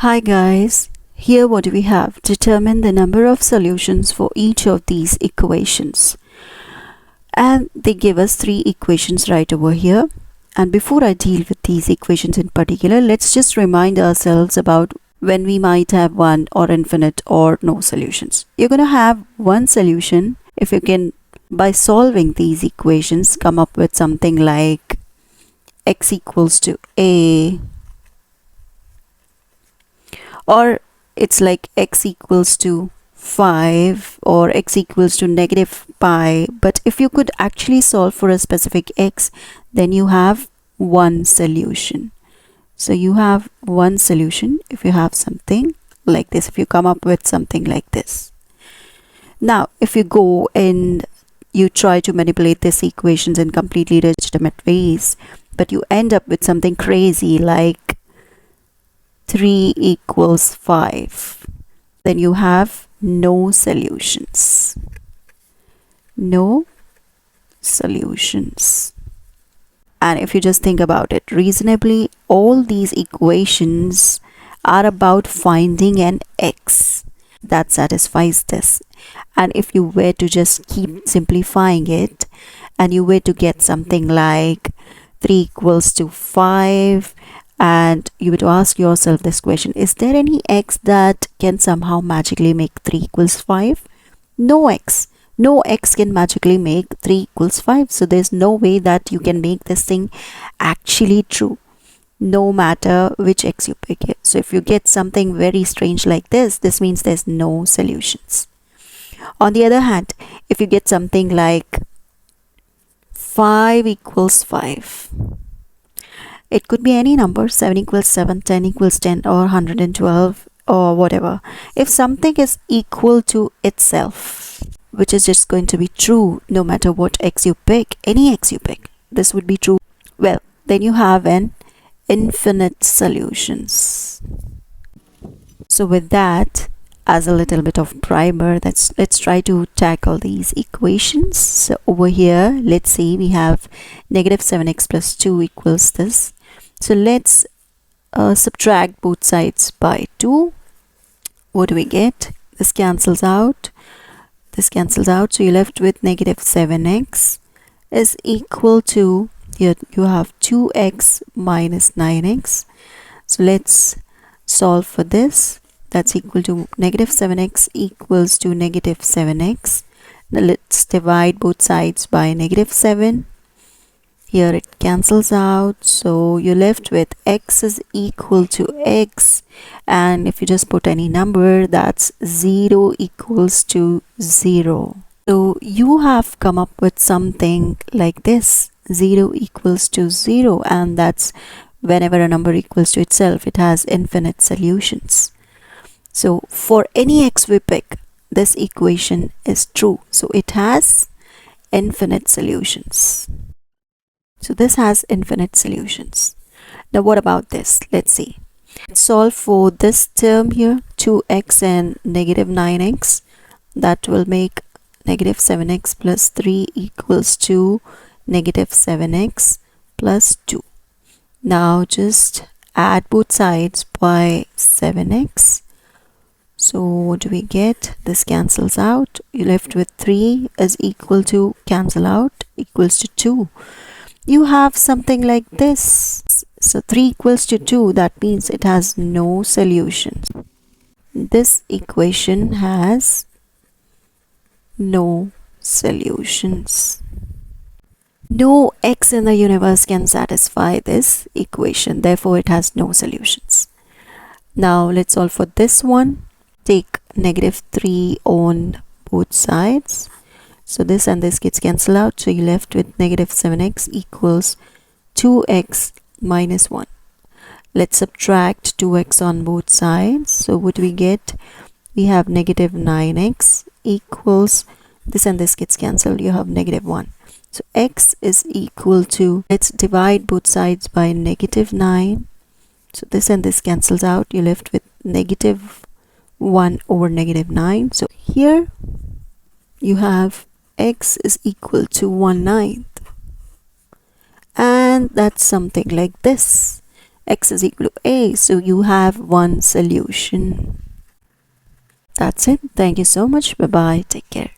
Hi guys, here what do we have? Determine the number of solutions for each of these equations. And they give us three equations right over here. And before I deal with these equations in particular, let's just remind ourselves about when we might have one or infinite or no solutions. You're going to have one solution if you can, by solving these equations, come up with something like x equals to a, or it's like x equals to 5 or x equals to negative pi. But if you could actually solve for a specific x, then you have one solution. So you have one solution if you have something like this, if you come up with something like this. Now if you go and you try to manipulate these equations in completely legitimate ways, but you end up with something crazy like 3 equals 5, then you have no solutions. No solutions. And if you just think about it reasonably, all these equations are about finding an x that satisfies this. And if you were to just keep simplifying it and you were to get something like 3 equals to 5, and you would ask yourself this question: is there any x that can somehow magically make 3 equals 5? No x. No x can magically make 3 equals 5. So there's no way that you can make this thing actually true, no matter which x you pick here. So if you get something very strange like this means there's no solutions. On the other hand, if you get something like 5 equals 5, it could be any number, 7 equals 7, 10 equals 10, or 112, or whatever. If something is equal to itself, which is just going to be true no matter what x you pick, any x you pick, this would be true, well, then you have an infinite solutions. So with that as a little bit of primer, let's try to tackle these equations. So over here, let's say we have negative 7x plus 2 equals this. So let's subtract both sides by 2. What do we get? This cancels out. This cancels out. So you're left with negative 7x is equal to, here you have 2x minus 9x. So let's solve for this. That's equal to negative 7x equals to negative 7x. Now let's divide both sides by negative 7. Here it cancels out, so you're left with x is equal to x, and if you just put any number, that's 0 equals to 0. So you have come up with something like this: 0 equals to 0, and that's whenever a number equals to itself, it has infinite solutions. So for any x we pick, this equation is true, so it has infinite solutions. So this has infinite solutions. Now what about this? Let's see. Let's solve for this term here, 2x and negative 9x. That will make negative 7x plus 3 equals to negative 7x plus 2. Now just add both sides by 7x. So what do we get? This cancels out. You're left with 3 is equal to, cancel out, equals to 2. You have something like this. So 3 equals to 2, that means it has no solutions. This equation has no solutions. No x in the universe can satisfy this equation, therefore it has no solutions. Now let's solve for this one. Take negative 3 on both sides. So this and this gets cancelled out, so you're left with negative 7x equals 2x minus 1. Let's subtract 2x on both sides. So what do we get? We have negative 9x equals, this and this gets cancelled, you have negative 1. So x is equal to, let's divide both sides by negative 9. So this and this cancels out, you're left with negative 1 over negative 9. So here you have x is equal to 1/9, and that's something like this. x is equal to a. So you have one solution. That's it. Thank you so much. Bye bye. Take care.